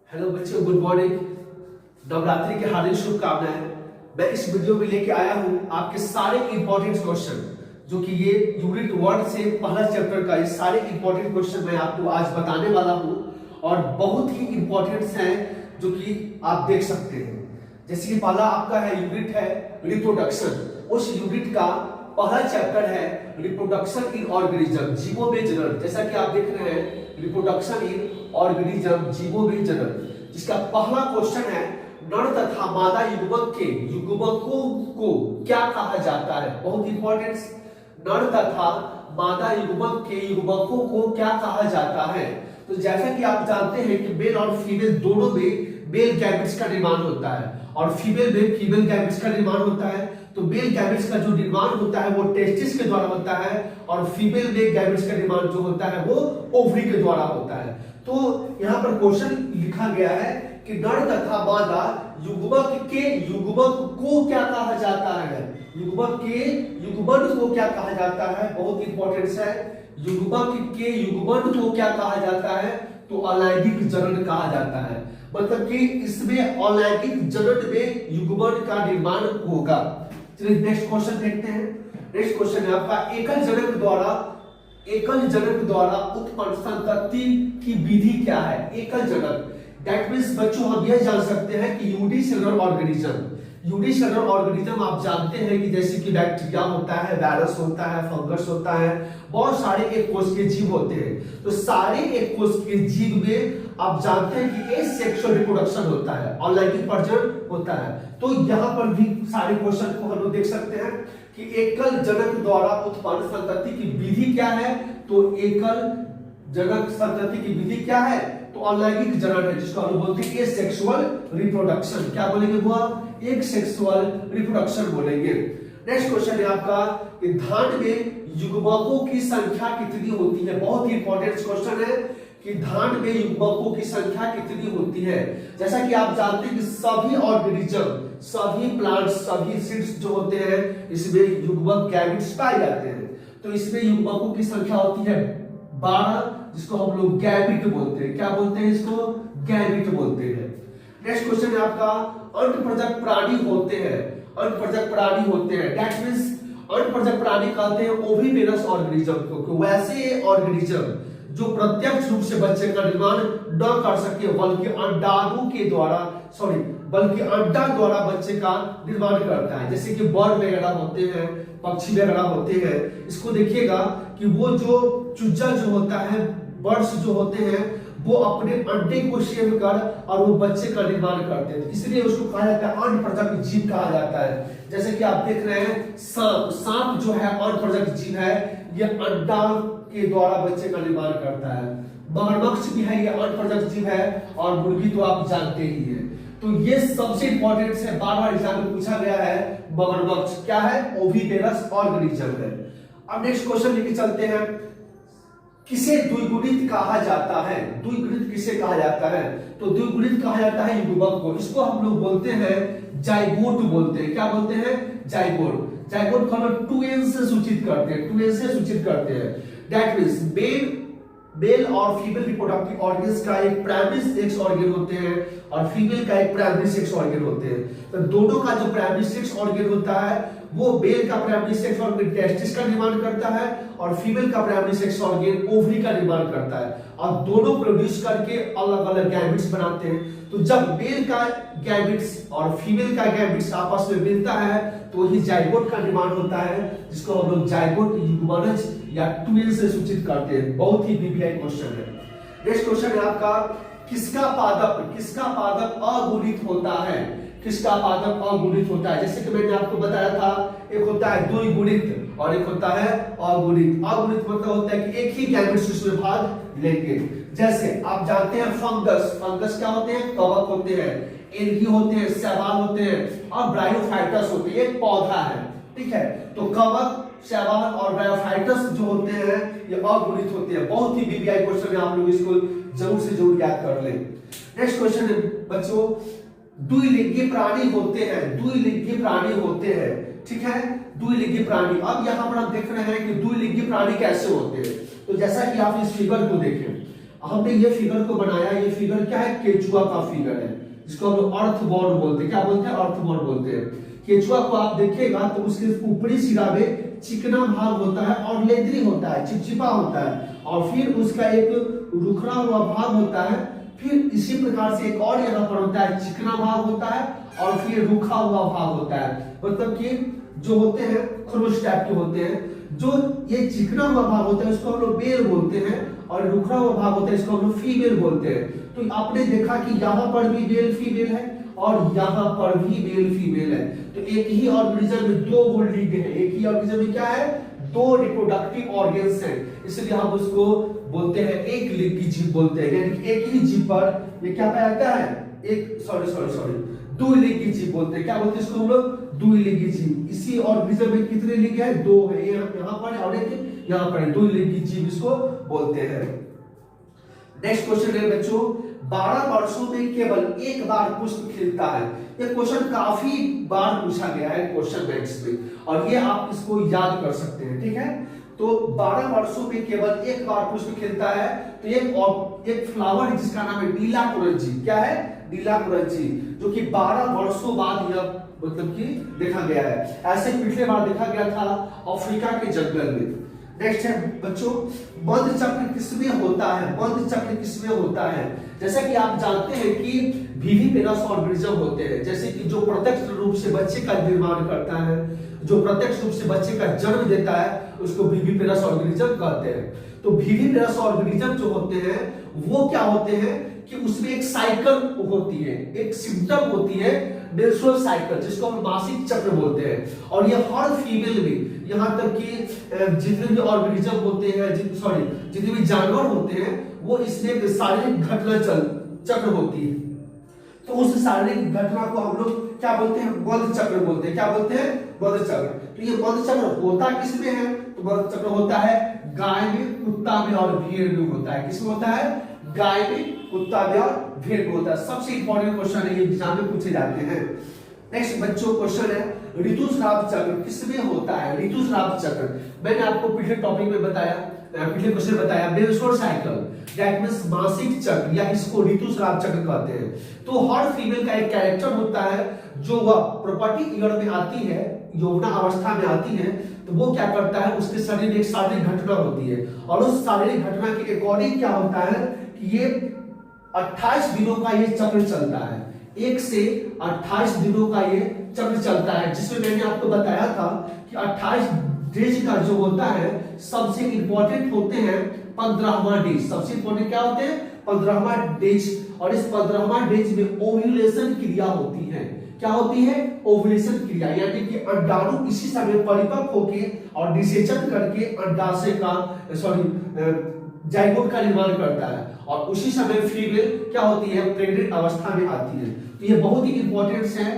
Hello बच्चों, good morning. Navratri की हार्दिक शुभकामनाएं। मैं इस वीडियो में लेके आया हूं आपके सारे इंपॉर्टेंट क्वेश्चन, जो कि ये यूनिट 1 से पहला चैप्टर का ये सारे इंपॉर्टेंट क्वेश्चन मैं आपको आज बताने वाला हूं और बहुत ही इंपॉर्टेंट हैं जो कि आप देख सकते हैं। जैसे कि पहला आपका है यूनिट है रिप्रोडक्शन। उस यूनिट का पहला चैप्टर है रिप्रोडक्शन इन ऑर्गेनिज्म, जीवों में जनन। जैसा कि आप देख रहे हैं रिप्रोडक्शन इन ऑर्गेनिज्म, जीवों में जनन, जिसका पहला क्वेश्चन है नर तथा मादा युग्मक के युग्मकों को क्या कहा जाता है। बहुत इंपॉर्टेंट, नर तथा मादा युग्मक के युग्मकों को क्या कहा जाता है। तो जैसा कि आप जानते हैं कि मेल और फीमेल दोनों में मेल गैमेट्स का निर्माण होता है और फीमेल में फीमेल गैमेट्स का निर्माण होता है। तो मेल गैमेट्स का जो निर्माण होता है वो टेस्टिस के द्वारा होता है और फीमेल में गैमेट्स का निर्माण जो होता है वो ओवरी के द्वारा होता है। तो यहाँ पर क्वेश्चन लिखा गया है कि नर तथा मादा युग्मक के युग्मक को क्या कहा जाता है। युग्मक के युग्मन को क्या कहा जाता है, बहुत इंपॉर्टेंट है। युग्मक के युग्मन को क्या कहा जाता है, तो अलैंगिक जनन कहा जाता है। मतलब कि इसमें अलैंगिक जनन में युग्मन का निर्माण होगा। चलिए नेक्स्ट क्वेश्चन देखते हैं। नेक्स्ट क्वेश्चन है आपका एकल जनक द्वारा उत्पन्न संतति की विधि क्या है। एकल जनक दैट मींस बच्चों हम यह जान सकते हैं कि यूनिसेलुलर ऑर्गेनिज्म आप जानते हैं कि जैसे कि बैक्टीरिया होता है, वायरस होता है, फंगस होता है, बहुत सारे एक कोष के जीव होते हैं। तो सारे एक कोष के जीव में आप जानते हैं कि एसेक्सुअल रिप्रोडक्शन होता है, अलैंगिक प्रजनन होता है। तो यहाँ पर भी सारे क्वेश्चन को हम लोग देख सकते हैं कि एकल जनक द्वारा उत्पन्न संतति की विधि क्या है। तो एकल जनक संतति की विधि क्या है, तो अलैंगिक जनन है, जिसको हम बोलते हैं एसेक्सुअल रिप्रोडक्शन। क्या बोलेंगे वो आप, एक सेक्सुअल रिप्रोडक्शन बोलेंगे। नेक्स्ट क्वेश्चन है आपका कि धान में युग्मकों की संख्या कितनी होती है। बहुत ही इंपॉर्टेंट क्वेश्चन है कि धान में युग्मकों की संख्या कितनी होती है। जैसा कि आप जानते हैं कि सभी ऑर्गेनिज्म, सभी प्लांट्स, सभी सीड्स जो होते हैं इसमें युग्मक गैमेट्स पाए जाते हैं। तो इसमें युग्मकों की संख्या होती है 12, जिसको हम लोग गैमेट बोलते हैं। क्या बोलते हैं इसको, गैमेट बोलते हैं। नेक्स्ट क्वेश्चन है आपका अनप्रजक प्राणी होते हैं। अनप्रजक प्राणी होते हैं दैट मींस अनप्रजक प्राणी कहते हैं ओविपेरस ऑर्गेनिज्म को। वैसे ऑर्गेनिज्म जो प्रत्यक्ष रूप से बच्चे का निर्माण न कर सके बल्कि अंडा द्वारा बच्चे का निर्माण करता है। जैसे कि बर्ड वगैरह होते हैं, पक्षी वगैरह होते हैं। इसको देखिएगा कि वो जो चूजा जो होता है, बर्ड्स जो होते हैं, वो अपने अंडे को सेव कर और वो बच्चे का निर्माण करते हैं, इसलिए उसको कहा जाता है अनप्रजक जीव कहा जाता है। जैसे कि आप देख रहे हैं सांप जो है अनप्रजक जीव है, ये अंडा के द्वारा बच्चे का निर्माण करता है। मगरमच्छ भी है, ये अनप्रजक जीव है, और मुर्गी तो आप जानते ही है। तो ये सबसे इंपॉर्टेंट है, बार-बार एग्जाम में पूछा गया है। मगरमच्छ क्या है, ओविपेरस ऑर्गेनिज्म है। अब नेक्स्ट क्वेश्चन लेके चलते हैं, किसे द्विगुणित कहा जाता है। द्विगुणित किसे कहा जाता है, तो द्विगुणित कहा जाता है युग्मक को। इसको हम लोग बोलते हैं जाइगोट बोलते हैं। क्या बोलते हैं, जाइगोट। जाइगोट को हम लोग 2n से सूचित करते हैं, 2n से सूचित करते हैं। दैट मींस मेल और फीमेल रिप्रोडक्टिव ऑर्गन्स का एक प्राइमरी सेक्स ऑर्गन होते हैं और फीमेल का एक प्राइमरी सेक्स ऑर्गन होते हैं। तो दोनों का जो प्राइमरी सेक्स ऑर्गन होता है वो मेल का प्राइमरी सेक्स ऑर्गन टेस्टिस का निर्माण करता है और फीमेल का प्राइमरी सेक्स ऑर्गन ओवरी का निर्माण करता है, और दोनों प्रोड्यूस करके अलग अलग गैमेट्स बनाते हैं। तो जब मेल का गैमेट्स और फीमेल का गैमेट्स आपस में मिलता है तो ही जाइगोट का निर्माण होता है, जिसको हम लोग जाइगोट युग्मनज या 2n से सूचित करते हैं। बहुत ही बीबीआई क्वेश्चन है। नेक्स्ट क्वेश्चन है आपका किसका पादप अगुणित होता है। किसका पादप अगुणित होता है, जैसे कि मैंने आपको बताया था, एक होता है द्विगुणित और एक होता है अगुणित। अगुणित मतलब होता है कि एक ही गैमेट्स उसमें भाग लेंगे। जैसे आप जानते हैं फंगस क्या होते हैं, कवक होते हैं, एल्गी होते हैं, शैवाल होते हैं और ब्रायोफाइटस होते हैं। एक पौधा है, ठीक है। तो कवक, शैवाल और ब्रायोफाइटस जो होते हैं ये अगुणित होते हैं। बहुत ही बीबीआई क्वेश्चन है, आप लोग इसको जरूर से जरूर याद कर लें। नेक्स्ट क्वेश्चन है बच्चों, द्विलिंगी प्राणी होते हैं, ठीक है, द्विलिंगी प्राणी। अब यहाँ पर हम देख रहे हैं कि द्विलिंगी प्राणी कैसे होते हैं। तो जैसा कि आप इस फिगर को देखें, हमने ये फिगर को बनाया, ये फिगर क्या है, केचुआ का फिगर है, जिसको हम लोग अर्थबॉर्न बोलते हैं। क्या बोलते हैं, अर्थबॉर्न बोलते हैं। केचुआ को आप देखिएगा तो उसके ऊपरी सिरा में चिकना भाग होता है और लेदरी होता है, चिपचिपा होता है, और फिर उसका एक रुखड़ा हुआ भाग होता है। फिर इसी प्रकार से एक और यहाँ पर होता है, चिकना भाग होता है और फिर रूखा हुआ भाग होता है। मतलब कि जो होते हैं खरोच टाइप के होते हैं। जो ये चिकना हुआ भाग होता है उसको हम लोग मेल बोलते हैं, और रुखा हुआ भाग होता है इसको हम लोग फीमेल बोलते हैं। तो आपने देखा कि यहाँ पर भी मेल फीमेल है और यहाँ पर भी मेल फीमेल है। तो एक ही ऑर्गेनिज्म में दो लिंग है, एक ही ऑर्गेनिज्म में क्या है, दो रिप्रोडक्टिव ऑर्गन्स हैं, इसलिए हम उसको बोलते हैं एक लिंग की जीव बोलते हैं। यानी कि एक ही जीव पर ये क्या पाया जाता है, एक सॉरी द्विलिंगी जीव बोलते हैं। क्या बोलते हैं इसको हम लोग, द्विलिंगी जीव। इसी ऑर्गेनिज्म में कितने लिंग है, दो है, यहाँ पर और एक यहाँ पर, द्विलिंगी जीव इसको बोलते हैं। नेक्स्ट क्वेश्चन है बच्चों, 12 वर्षों में केवल एक बार पुष्प खिलता है। ये क्वेश्चन काफी बार पूछा गया है क्वेश्चन बैंक्स में, और ये आप इसको याद कर सकते हैं, ठीक है। तो 12 वर्षों में केवल एक बार पुष्प खिलता है। तो एक फ्लावर है जिसका नाम है नीला कुरंजी। क्या है, नीला कुरंजी, जो कि 12 वर्षों बाद यह मतलब कि देखा गया है। ऐसे पिछले बार देखा गया था अफ्रीका के जंगल में। नेक्स्ट है बच्चों, बंध चक्र किसमें होता है, बंध चक्र किसमें होता है। जैसा कि आप जानते हैं कि विविपेरस ऑर्गेनिज्म होते हैं, जैसे कि जो प्रत्यक्ष रूप से बच्चे का निर्माण करता है, जो प्रत्यक्ष रूप से बच्चे का जन्म देता है, उसको विविपेरस ऑर्गेनिज्म कहते हैं। तो विविपेरस ऑर्गेनिज्म जो होते हैं वो क्या होते हैं कि उसमें एक साइकिल होती है, एक सिम्टम होती है मेंस्ट्रुअल साइकिल, जिसको हम मासिक चक्र बोलते हैं। और ये हर फीमेल में, यहाँ तक कि जितने भी ऑर्गेनिज्म होते हैं, जितने भी जानवर होते हैं, वो इसमें एक शारीरिक घटना चक्र होती है। तो उस शारीरिक घटना को हम लोग क्या बोलते हैं, बंध चक्र बोलते हैं। क्या बोलते हैं, बंध चक्र। तो ये बंध चक्र होता किसमें है, तो बंध चक्र होता है गाय में, कुत्ता में और भेड़ में होता है। किसमें होता है, गाय में, कुत्ता में और भेड़ में होता है। सबसे इंपॉर्टेंट क्वेश्चन है, ये एग्जाम में पूछे जाते हैं। नेक्स्ट बच्चों क्वेश्चन है, ऋतुस्राव चक्र किसमें होता है, ऋतुस्राव चक्र। मैंने आपको पिछले टॉपिक में बताया, पिछले क्वेश्चन बताया, मेंस्ट्रुअल साइकिल, दैट मींस मासिक चक्र, या इसको ऋतुस्राव चक्र कहते हैं। तो हर फीमेल का एक कैरेक्टर होता है, जो वह प्रॉपर्टी ईयर में आती है, यौवना अवस्था में आती है, तो वो क्या करता है, उसके शरीर में एक शारीरिक घटना होती है, और उस शारीरिक घटना के अकॉर्डिंग क्या होता है कि ये 28 दिनों का ये चक्र चलता है, 1 से 28 दिनों का ये चक्र चलता है, जिसमें मैंने आपको बताया था कि 28 डेज का जो होता है, सबसे इंपॉर्टेंट होते हैं 15वां डेज। सबसे इंपॉर्टेंट क्या होते हैं, 15वां डेज। और इस 15वां डेज में ओव्यूलेशन क्रिया होती है। क्या होती है, ओव्यूलेशन क्रिया, यानी कि अंडाणु इसी समय परिपक्व होके और निषेचन करके अंडाशय का जाइगोट का निर्माण करता है, और उसी समय फीमेल क्या होती है, प्रेग्नेंट अवस्था में आती है। तो ये बहुत ही इंपॉर्टेंट है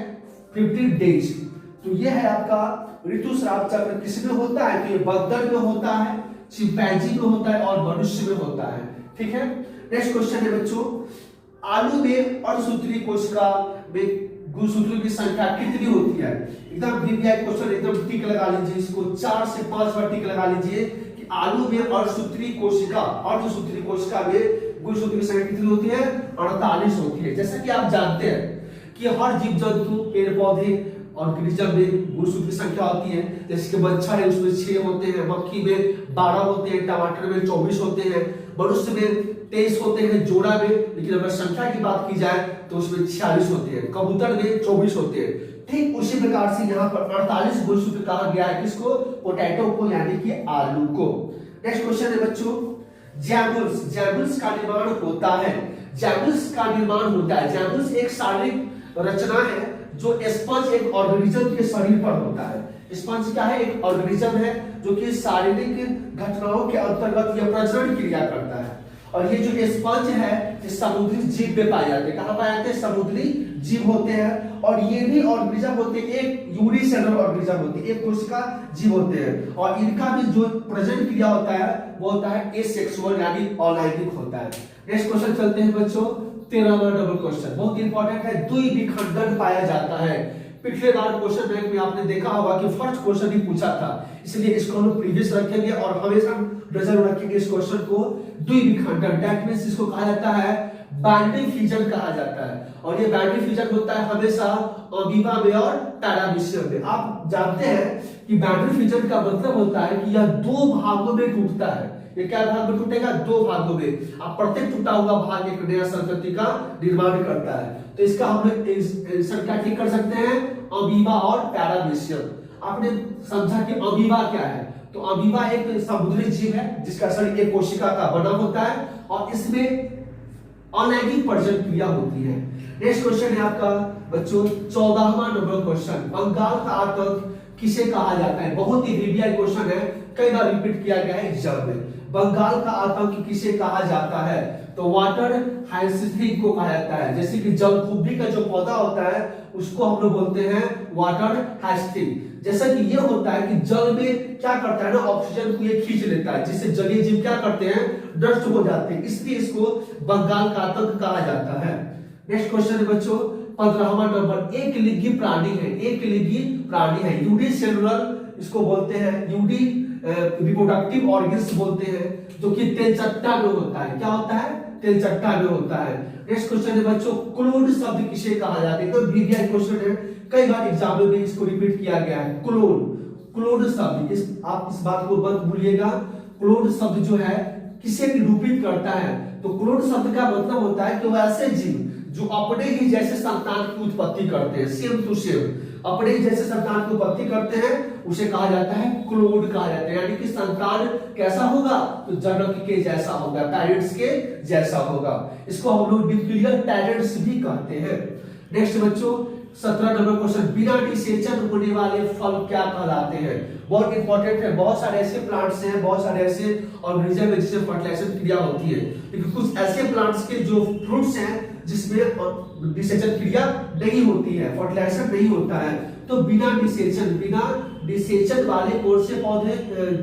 15 डेज। तो ये है आपका ऋतुस्राव चक्र। किसमें होता है, तो ये बंदर में होता है, चिंपैंजी में होता है और मनुष्य में होता है, ठीक है। नेक्स्ट क्वेश्चन है बच्चों, आलू में अर्धसूत्री कोशिका में गुणसूत्रों की संख्या कितनी होती है। एकदम वीवीआई क्वेश्चन, एकदम टिक लगा लीजिए, इसको 4 से 5 बार टिक लगा लीजिए कि आलू में अर्धसूत्री कोशिका में गुणसूत्र की संख्या कितनी होती है, 48 होती है। जैसा कि आप जानते हैं कि हर जीव जंतु, पेड़ पौधे, ऑर्गेनिज्म में गुणसूत्र की संख्या होती है। जैसे कि मच्छर है उसमें 6 होते हैं, मक्खी में 12 होते हैं, टमाटर में 24 होते हैं, मनुष्य में 23 होते हैं जोड़ा में। लेकिन अगर संख्या की बात की जाए तो उसमें 46 होते हैं, कबूतर में 24 होते हैं। ठीक उसी प्रकार से यहाँ पर 48 गुणसूत्र कहा गया है, किसको, पोटैटो को, यानी कि आलू को। नेक्स्ट क्वेश्चन है बच्चों, जैमुल्स का निर्माण होता है। जैमुल्स का निर्माण होता है, जैमुल्स एक शारीरिक रचना है जो स्पंज एक ऑर्गेनिज्म के शरीर पर होता है। स्पंज क्या है, एक ऑर्गेनिज्म है जो कि शारीरिक घटनाओं के अंतर्गत यह प्रजनन क्रिया करता है। और ये जो स्पंज है ये समुद्री जीव में पाए जाते हैं। कहां पाए जाते हैं, समुद्री जीव होते हैं। और ये भी ऑर्गेनिज्म होते हैं, एक यूनिसेलुलर ऑर्गेनिज्म होते हैं, एक कोशिका जीव होते हैं। और इनका भी जो प्रजनन क्रिया होता है वो होता है एसेक्सुअल, यानी अलैंगिक होता है। नेक्स्ट क्वेश्चन चलते हैं बच्चों, 13वां डबल क्वेश्चन, बहुत इंपॉर्टेंट है। द्विविखंडन पाया जाता है पिछले बार क्वेश्चन बैंक में आपने देखा होगा कि फर्स्ट क्वेश्चन ही पूछा था, इसलिए इसको हम प्रीवियस रखेंगे और हमेशा रिजर्व रखेंगे इस क्वेश्चन को। द्विविखंडन दैट मींस इसको कहा जाता है बाइंडिंग फ्यूजन कहा जाता है, और ये बाइंडिंग फ्यूजन होता है हमेशा अमीबा में और पैरामीशियम में। आप जानते हैं कि बाइंडिंग फ्यूजन का मतलब होता है कि यह दो भागों में टूटता है। ये क्या भाग में टूटेगा? दो भागों में। अब प्रत्येक टूटा हुआ भाग एक नया संतति का निर्माण करता है। तो इसका हम लोग क्या ठीक कर सकते हैं? अमीबा और पैरामीशियम। आपने समझा कि अमीबा क्या है? तो अमीबा एक समुद्री जीव है जिसका शरीर एक कोशिका का बना होता है और इसमें अनैगिक प्रजनन क्रिया होती है। नेक्स्ट क्वेश्चन है आपका बच्चों 14वां नंबर क्वेश्चन, बंगाल का आतंक किसे कहा जाता है? बहुत ही वीवीआई क्वेश्चन है, कई बार रिपीट किया गया है एग्जाम में। बंगाल का आतंक किसे कहा जाता है? तो वाटर हाइसिंथ को कहा जाता है। जैसे कि जलकुंभी का जो पौधा होता है उसको हम लोग बोलते हैं वाटर हाइसिंथ। जैसा कि ये होता है कि जल में क्या करता है ना, ऑक्सीजन को ये खींच लेता है, जिससे जलीय जीव क्या करते हैं? नष्ट हो जाते हैं, इसलिए इसको बंगाल का आतंक कहा जाता है। नेक्स्ट क्वेश्चन है बच्चों 15वां नंबर, एक लिंगी प्राणी है, एक लिंगी प्राणी है, यूनिसेलुलर इसको बोलते हैं, यूनि रिप्रोडक्टिव ऑर्गन्स बोलते हैं, जो कि तेलचट्टा में होता है। क्या होता है? तेलचट्टा में होता है। नेक्स्ट क्वेश्चन है बच्चों क्लोन शब्द किसे कहा जाता है? तो वीवीआई क्वेश्चन है, कई बार एग्जाम में इसको रिपीट किया गया है। क्लोन, क्लोन शब्द आप इस बात को मत भूलिएगा। क्लोन शब्द जो है किसे निरूपित करता है? तो क्लोन शब्द का मतलब होता है कि वो ऐसे जीव जो अपने ही जैसे संतान की उत्पत्ति करते हैं, सेम टू सेम अपने ही जैसे संतान की उत्पत्ति करते हैं, उसे कहा जाता है क्लोन कहा जाता है। यानी कि संतान कैसा होगा? तो जनक के जैसा होगा, पेरेंट्स के जैसा होगा। इसको हम लोग न्यूक्लियर पेरेंट्स भी कहते हैं। नेक्स्ट बच्चों 17 नंबर क्वेश्चन, बिना निषेचन होने वाले फल क्या कहलाते हैं? बहुत इंपॉर्टेंट है। बहुत सारे ऐसे प्लांट्स हैं, बहुत सारे ऐसे ऑर्गेनिज्म है जिससे फर्टिलाइजेशन क्रिया होती है, लेकिन कुछ ऐसे प्लांट्स के जो फ्रूट्स हैं जिसमें निषेचन क्रिया नहीं होती है, फर्टिलाइजेशन नहीं होता है। तो बिना निषेचन वाले कौन से पौधे,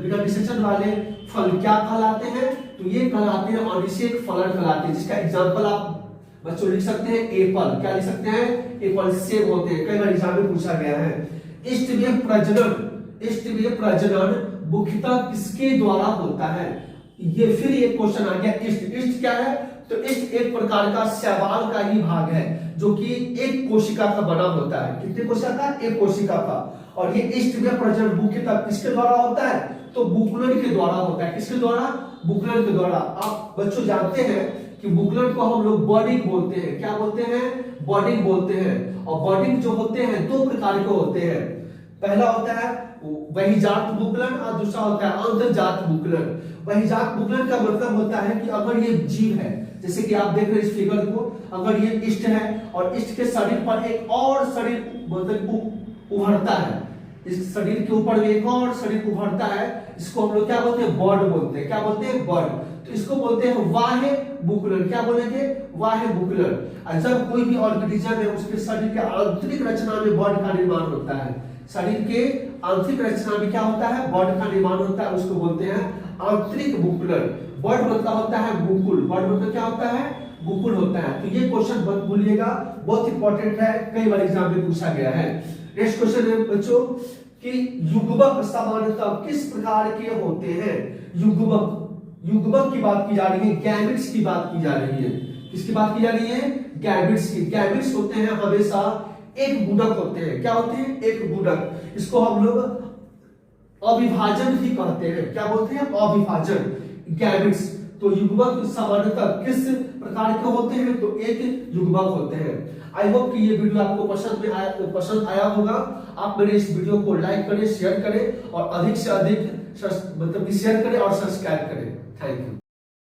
बिना निषेचन वाले फल क्या कहलाते हैं? तो ये कहलाते हैं अनिषेक फलन कहलाते हैं, जिसका एग्जांपल आप बच्चों लिख सकते हैं एप्पल। क्या लिख सकते हैं? एप्पल, सेब होते हैं, कई बार एग्जाम में पूछा गया है। इष्टदेह प्रजनन मुख्यतः किसके द्वारा होता है? ये फिर एक क्वेश्चन आ गया। इष्ट क्या है? तो इष्ट एक प्रकार का शैवाल का ही भाग है जो कि एक कोशिका का बना होता है। कितने कोशिका का? एक कोशिका का। और ये इष्टदेह प्रजनन मुख्यतः किसके द्वारा होता है? तो बुकलन के द्वारा होता है। किसके द्वारा? बुकलन के द्वारा। आप बच्चों जानते हैं कि बुकलन को हम लोग बर्डिंग बोलते हैं। क्या बोलते हैं? बर्डिंग बोलते हैं। और बर्डिंग जो होते हैं दो प्रकार के होते हैं। पहला होता है बहिर्जात बुकलन और दूसरा होता है अंतर्जात बुकलन। बहिर्जात बुकलन का मतलब होता है कि अगर ये जीव है, जैसे कि आप देख रहे हैं इस फिगर को, अगर ये इष्ट है और इष्ट के शरीर पर एक और शरीर मतलब उभरता है, इस शरीर के ऊपर एक और शरीर उभरता है, इसको हम लोग क्या बोलते हैं? बर्ड बोलते हैं। क्या बोलते हैं? बर्ड। तो इसको बोलते हैं वाह्य बुकलन। क्या बोलेंगे? वाह्य बुकलन। और जब कोई भी ऑर्गेनिज्म है उसके शरीर के आंतरिक रचना में बर्ड का निर्माण होता है, शरीर के आंतरिक रचना में क्या होता है? बर्ड का निर्माण होता है, उसको बोलते हैं आंतरिक बुकलन। बर्ड मतलब होता है बुकुल, बर्ड मतलब क्या होता है? बुकुल होता है। तो ये क्वेश्चन मत भूलिएगा, बहुत इंपॉर्टेंट है, कई बार एग्जाम में पूछा गया है। नेक्स्ट क्वेश्चन है बच्चों कि युग्मक सामान्यतः किस प्रकार के होते हैं? युग्मक की बात की जा रही है, गैमेट्स की बात की जा रही है। किसकी बात की जा रही है? गैमेट्स की। गैमेट्स होते हैं हमेशा एक गुणक होते हैं। क्या होते हैं? एक गुणक। इसको हम लोग अविभाजन भी कहते हैं। क्या बोलते हैं? अविभाजन, गैमेट्स। तो युग्मक सामान्यतः किस प्रकार के होते हैं? तो एक युग्मक होते हैं। आई होप कि ये वीडियो आपको पसंद आया होगा। आप मेरे इस वीडियो को लाइक करें, शेयर करें और अधिक से अधिक मतलब शेयर करें और सब्सक्राइब करें। Thank you.